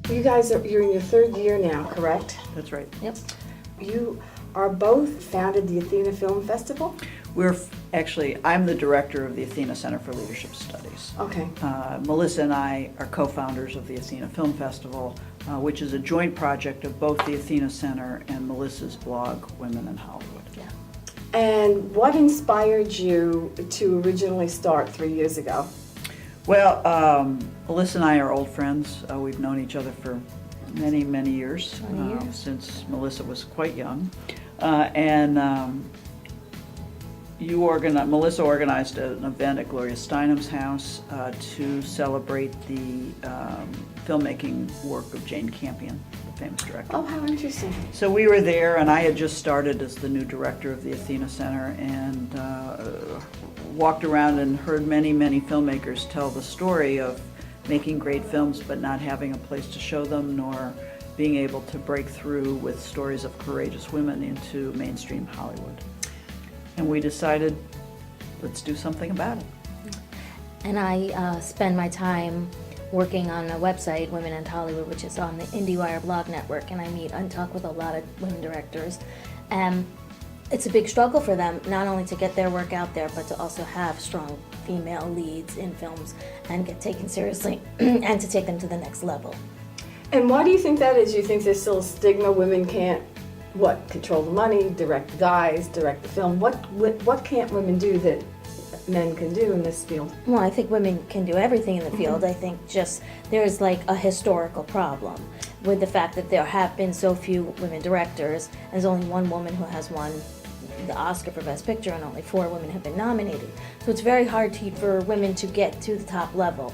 You guys you're in your third year now, correct? That's right. Yep. You are both founded the Athena Film Festival? I'm the director of the Athena Center for Leadership Studies. Okay. Melissa and I are co-founders of the Athena Film Festival, which is a joint project of both the Athena Center and Melissa's blog, Women in Hollywood. Yeah. And what inspired you to originally start 3 years ago? Well, Melissa and I are old friends. We've known each other for many, many years, 20 years. Since Melissa was quite young. Melissa organized an event at Gloria Steinem's house to celebrate the filmmaking work of Jane Campion, the famous director. Oh, how interesting. So we were there, and I had just started as the new director of the Athena Center, and walked around and heard many, many filmmakers tell the story of making great films but not having a place to show them, nor being able to break through with stories of courageous women into mainstream Hollywood. And we decided, let's do something about it. And I spend my time working on a website, Women in Hollywood, which is on the IndieWire blog network, and I meet and talk with a lot of women directors. It's a big struggle for them, not only to get their work out there, but to also have strong female leads in films and get taken seriously and to take them to the next level. And why do you think that is? You think there's still a stigma, women can't, control the money, direct the guys, direct the film? What can't women do that men can do in this field? Well, I think women can do everything in the field. I think just there's like a historical problem with the fact that there have been so few women directors. There's only one woman who has won the Oscar for Best Picture, and only 4 women have been nominated. So it's very hard for women to get to the top level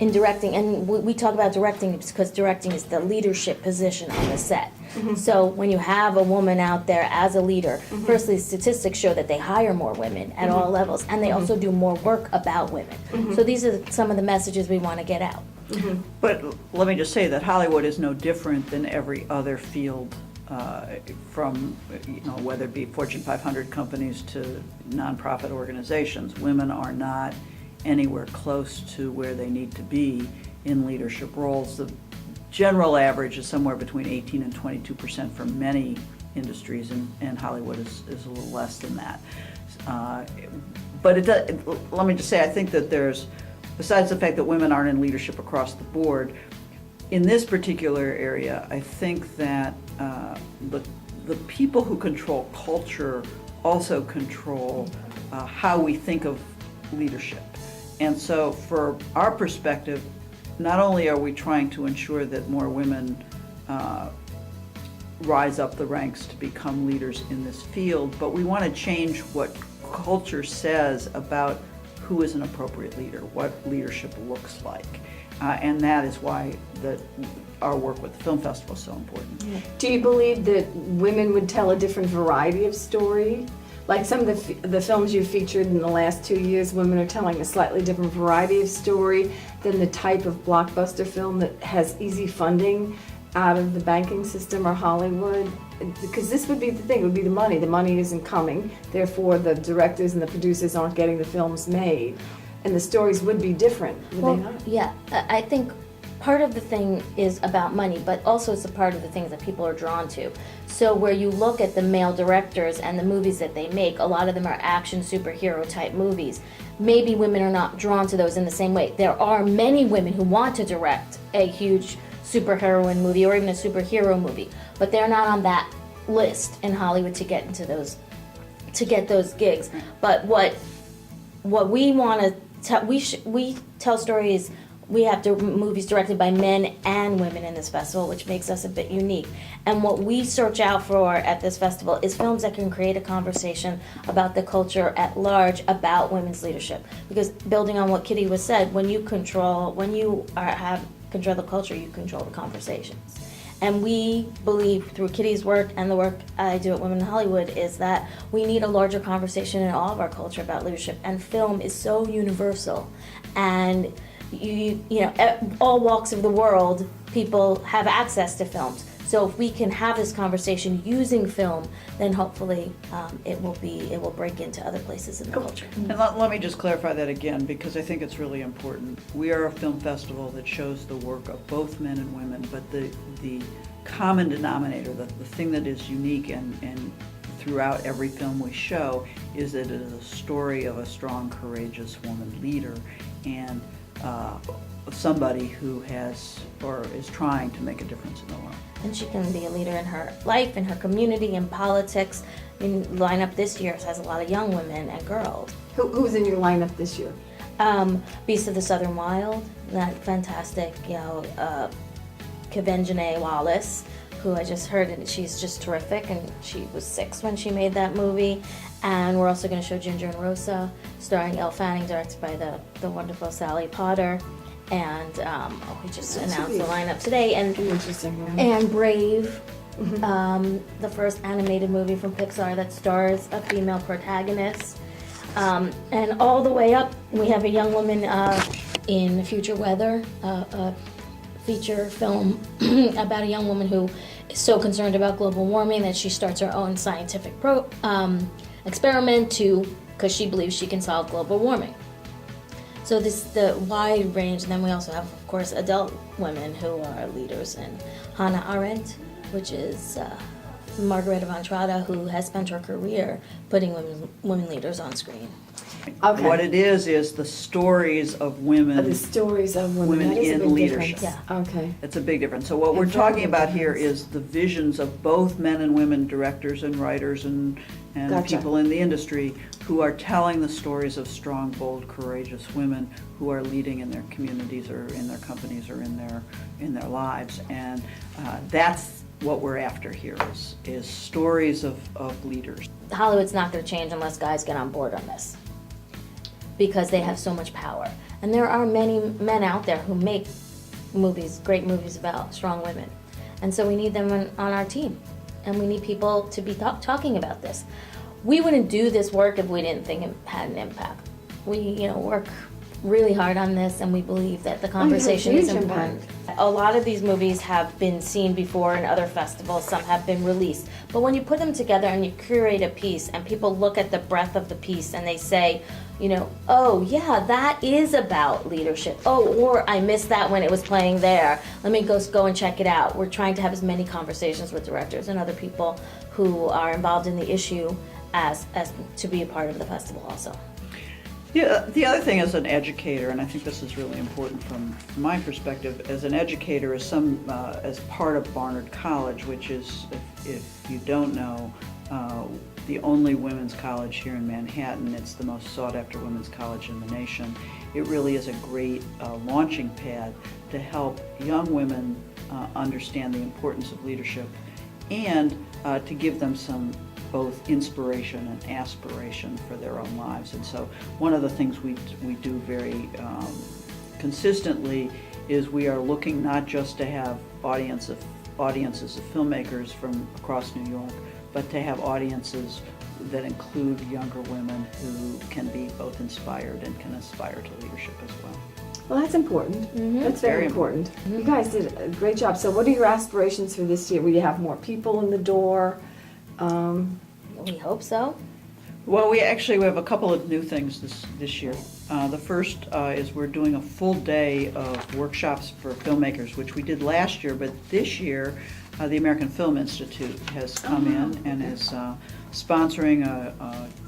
in directing. And we talk about directing because directing is the leadership position on the set. So when you have a woman out there as a leader, firstly, statistics show that they hire more women at all levels, and they also do more work about women. So these are some of the messages we want to get out. But let me just say that Hollywood is no different than every other field, from whether it be Fortune 500 companies to nonprofit organizations. Women are not anywhere close to where they need to be in leadership roles. The general average is somewhere between 18 and 22% for many industries, and Hollywood is a little less than that. But let me just say, I think that besides the fact that women aren't in leadership across the board, in this particular area, I think that the people who control culture also control how we think of leadership. And so for our perspective, not only are we trying to ensure that more women rise up the ranks to become leaders in this field, but we want to change what culture says about who is an appropriate leader, what leadership looks like. And that is why our work with the film festival is so important. Do you believe that women would tell a different variety of story? Like some of the films you featured in the last 2 years, women are telling a slightly different variety of story than the type of blockbuster film that has easy funding out of the banking system or Hollywood. Because this would be the thing, it would be the money. The money isn't coming, therefore the directors and the producers aren't getting the films made. And the stories would be different, would they not? Yeah, I think part of the thing is about money, but also it's a part of the things that people are drawn to. So where you look at the male directors and the movies that they make, a lot of them are action superhero type movies. Maybe women are not drawn to those in the same way. There are many women who want to direct a huge superheroine movie or even a superhero movie, but they're not on that list in Hollywood to get into those gigs. But what we want to tell, we tell stories. We have movies directed by men and women in this festival, which makes us a bit unique. And what we search out for at this festival is films that can create a conversation about the culture at large, about women's leadership. Because building on what Kitty was said, when you have control of the culture, you control the conversations. And we believe through Kitty's work and the work I do at Women in Hollywood is that we need a larger conversation in all of our culture about leadership. And film is so universal. And all walks of the world, people have access to films. So if we can have this conversation using film, then hopefully it will break into other places in the culture. And let me just clarify that again, because I think it's really important. We are a film festival that shows the work of both men and women, but the common denominator, the thing that is unique and throughout every film we show, is that it is a story of a strong, courageous woman leader, and somebody who has or is trying to make a difference in the world. And she can be a leader in her life, in her community, in politics. I mean, lineup this year has a lot of young women and girls. Who's in your lineup this year? Beast of the Southern Wild, that fantastic, Kavenjanae Wallace, who I just heard, and she's just terrific, and she was 6 when she made that movie. And we're also going to show Ginger and Rosa, starring Elle Fanning, directed by the wonderful Sally Potter. And we just announced the lineup today. And Interesting. and Brave, the first animated movie from Pixar that stars a female protagonist. And all the way up, we have a young woman in Future Weather, a feature film about a young woman who is so concerned about global warming that she starts her own scientific experiment because she believes she can solve global warming. So this is the wide range. And then we also have, of course, adult women who are leaders, and Hannah Arendt, which is Margareta von Trotta, who has spent her career putting women leaders on screen. Okay. What it is the stories of women. The stories of women. Women That is a in big leadership. difference. Yeah. Okay. It's a big difference. So what we're A very talking big about here difference. is the visions of both men and women directors and writers and Gotcha. people in the industry who are telling the stories of strong, bold, courageous women who are leading in their communities or in their companies or in their lives. And that's what we're after here is stories of leaders. Hollywood's not going to change unless guys get on board on this, because they have so much power. And there are many men out there who make movies, great movies about strong women. And so we need them on our team. And we need people to be talking about this. We wouldn't do this work if we didn't think it had an impact. We, work really hard on this, and we believe that the conversation is huge important. impact. A lot of these movies have been seen before in other festivals, some have been released. But when you put them together and you curate a piece and people look at the breadth of the piece and they say, oh yeah, that is about leadership. Oh, or I missed that when it was playing there. Let me go and check it out. We're trying to have as many conversations with directors and other people who are involved in the issue as to be a part of the festival also. Yeah, the other thing as an educator, and I think this is really important from my perspective, as an educator, as part of Barnard College, which is, if you don't know, the only women's college here in Manhattan. It's the most sought after women's college in the nation. It really is a great launching pad to help young women understand the importance of leadership and to give them some both inspiration and aspiration for their own lives. And so one of the things we do very consistently is we are looking not just to have audiences of filmmakers from across New York, but to have audiences that include younger women who can be both inspired and can aspire to leadership as well. Well, that's important. That's very Very important. You guys did a great job. So what are your aspirations for this year? Will you have more people in the door? We hope so. Well, we have a couple of new things this year. The first is we're doing a full day of workshops for filmmakers, which we did last year, but this year the American Film Institute has come in and is sponsoring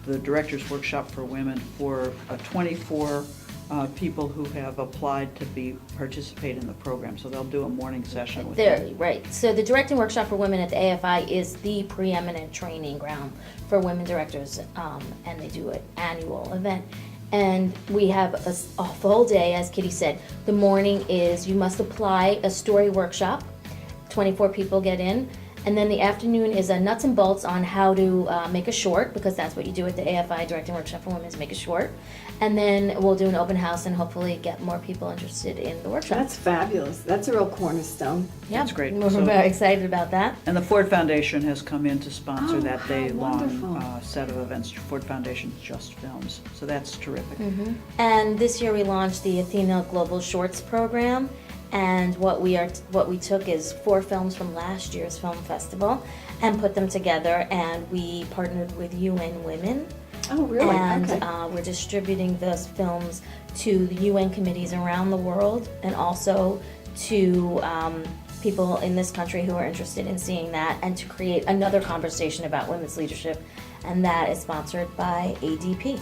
the Directors Workshop for Women for 24 people who have applied to participate in the program. So they'll do a morning session with them. Right. So the Directing Workshop for Women at the AFI is the preeminent training ground for women directors, and they do an annual event. And we have a full day, as Kitty said. The morning is you must apply a story workshop. 24 people get in. And then the afternoon is a nuts and bolts on how to make a short, because that's what you do at the AFI Directing Workshop for Women, is make a short. And then we'll do an open house and hopefully get more people interested in the workshop. That's fabulous. That's a real cornerstone. Yeah, That's great. We're So- very excited about that. And the Ford Foundation has come in to sponsor Oh, that how day-long wonderful. set of events. Ford Foundation Just Films. So that's terrific. And this year we launched the Athena Global Shorts program. And what we took is 4 films from last year's film festival and put them together, and we partnered with UN Women. Oh, really? And Okay. we're distributing those films to the UN committees around the world, and also to people in this country who are interested in seeing that, and to create another conversation about women's leadership, and that is sponsored by ADP.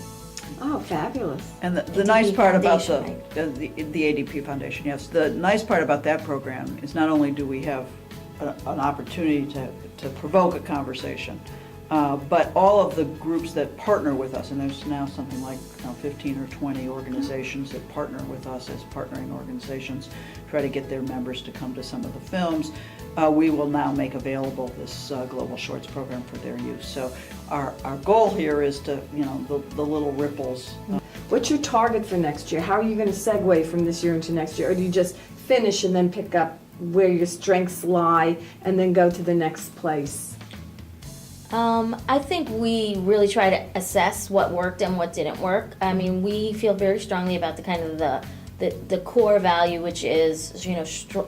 Oh, fabulous. And the ADP nice part about Foundation, the ADP Foundation, yes, the nice part about that program is not only do we have an opportunity to provoke a conversation, but all of the groups that partner with us, and there's now something like 15 or 20 organizations that partner with us as partnering organizations, try to get their members to come to some of the films. We will now make available this Global Shorts program for their use. So our goal here is to, the little ripples. What's your target for next year? How are you going to segue from this year into next year? Or do you just finish and then pick up where your strengths lie and then go to the next place? I think we really try to assess what worked and what didn't work. I mean, we feel very strongly about the kind of the core value, which is,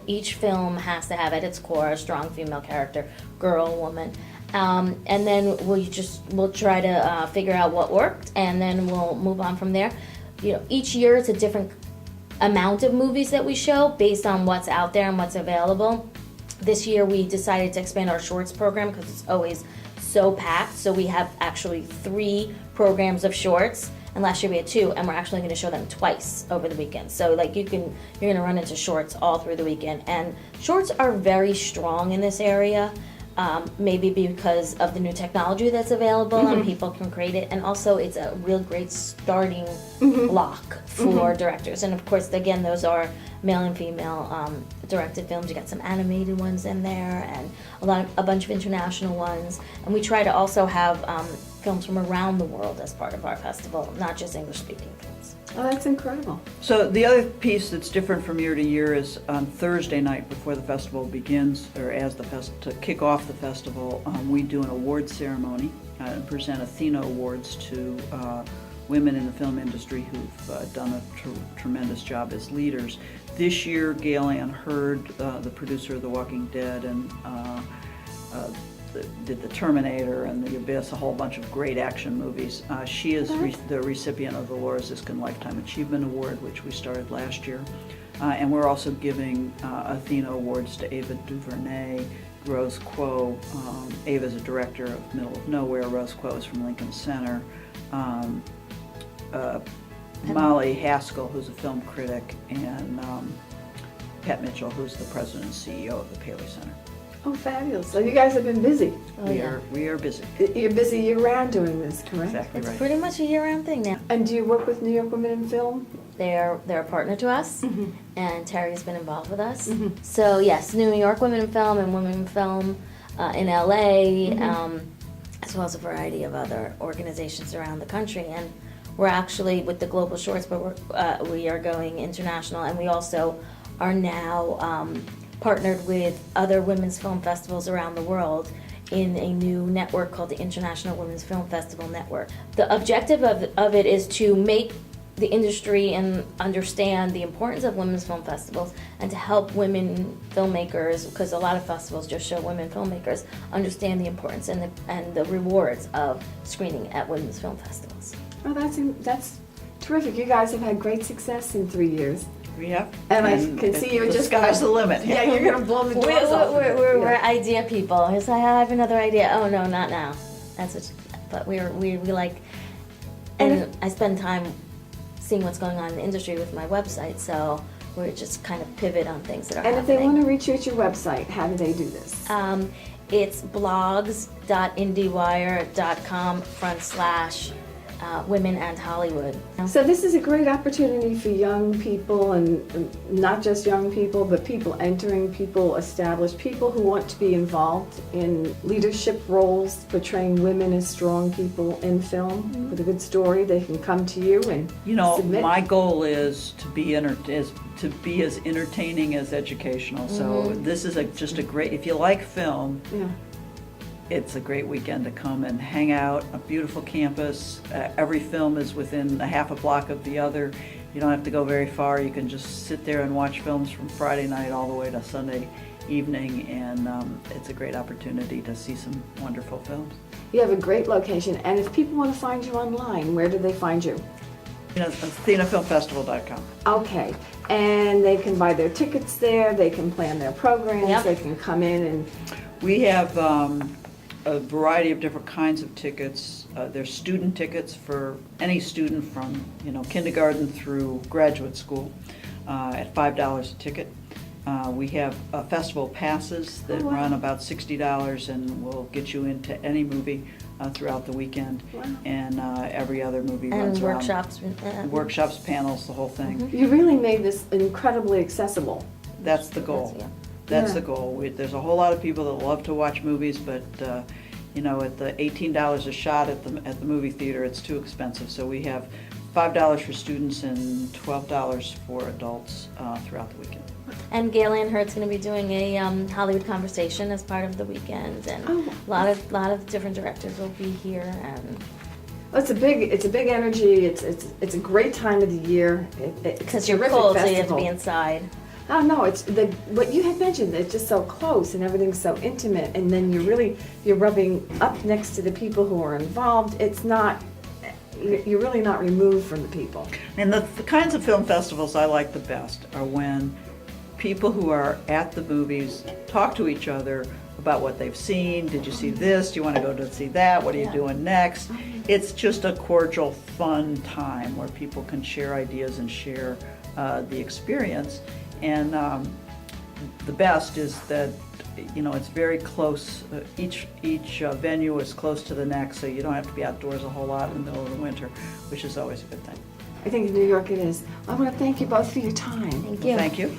each film has to have at its core a strong female character, girl, woman. And then we'll try to figure out what worked, and then we'll move on from there. Each year it's a different amount of movies that we show based on what's out there and what's available. This year we decided to expand our shorts program because it's always so packed. So we have actually 3 programs of shorts, and last year we had 2, and we're actually going to show them twice over the weekend. So like you're going to run into shorts all through the weekend, and shorts are very strong in this area. Maybe because of the new technology that's available and people can create it, and also it's a real great starting block for directors. And of course, again, those are male and female directed films. You got some animated ones in there, and a bunch of international ones. And we try to also have films from around the world as part of our festival, not just English-speaking films. Oh, that's incredible. So the other piece that's different from year to year is on Thursday night before the festival begins, or to kick off the festival, we do an award ceremony and present Athena awards to women in the film industry who've done a tremendous job as leaders. This year, Gail Ann Hurd, the producer of The Walking Dead, and did The Terminator and The Abyss, a whole bunch of great action movies. She is the recipient of the Laura Ziskin Lifetime Achievement Award, which we started last year. And we're also giving Athena awards to Ava DuVernay, Rose Kuo. Ava's a director of Middle of Nowhere. Rose Kuo is from Lincoln Center. Molly Haskell, who's a film critic, and Pat Mitchell, who's the president and CEO of the Paley Center. Oh, fabulous. So you guys have been busy. Oh, yeah. We are busy. You're busy year-round doing this, correct? Exactly It's right. pretty much a year-round thing now. And do you work with New York Women in Film? They're a partner to us, and Terry's been involved with us. So yes, New York Women in Film and Women in Film in LA, as well as a variety of other organizations around the country. And we're actually with the Global Shorts, but we are going international, and we also are now partnered with other women's film festivals around the world in a new network called the International Women's Film Festival Network. The objective of it is to make the industry and understand the importance of women's film festivals, and to help women filmmakers, because a lot of festivals just show women filmmakers, understand the importance and the rewards of screening at women's film festivals. Oh, that's terrific. You guys have had great success in 3 years. We have. And I can see you're the just sky's the limit. Yeah, you're going to blow the doors off. We're idea people. It's like, I have another idea. Oh no, not now. That's what. But we like, and I spend time seeing what's going on in the industry with my website. So we're just kind of pivot on things that are And happening. if they want to reach you at your website, how do they do this? It's blogs.indiewire.com/women and Hollywood. So this is a great opportunity for young people, and not just young people, but people entering, people established, people who want to be involved in leadership roles, portraying women as strong people in film with a good story. They can come to you and submit. My goal is to be as entertaining as educational. So this is just a great, if you like film, it's a great weekend to come and hang out. A beautiful campus. Every film is within a half a block of the other, You don't have to go very far. You can just sit there and watch films from Friday night all the way to Sunday evening, and it's a great opportunity to see some wonderful films. You have a great location, and if people want to find you online, where do they find you? AthenaFilmFestival.com. Okay, and they can buy their tickets there, they can plan their programs, Yep. they can come in and, We have a variety of different kinds of tickets. There's student tickets for any student from, kindergarten through graduate school at $5 a ticket. We have festival passes that Oh, wow. run about $60 and will get you into any movie throughout the weekend. Wow. And every other movie And runs around. workshops. Workshops, panels, the whole thing. you really made this incredibly accessible. That's the goal. Yeah. That's Yeah. the goal. There's a whole lot of people that love to watch movies, but at the $18 a shot at the movie theater, it's too expensive. So we have $5 for students and $12 for adults throughout the weekend. And Gail Ann Hurt's going to be doing a Hollywood conversation as part of the weekend, and Oh. a lot of different directors will be here. And Well, it's a big energy, it's a great time of the year. It's a because you're terrific cold, so you have to festival. be inside. Oh, no, it's what you had mentioned, it's just so close and everything's so intimate, and then you're rubbing up next to the people who are involved. It's not, you're really not removed from the people. And the kinds of film festivals I like the best are when people who are at the movies talk to each other about what they've seen. Did you see this? Do you want to go to see that? What are you Yeah. doing next? It's just a cordial, fun time where people can share ideas and share the experience. And the best is that it's very close. Each venue is close to the next, so you don't have to be outdoors a whole lot in the middle of the winter, which is always a good thing. I think in New York it is. I want to thank you both for your time. Thank you. Thank you.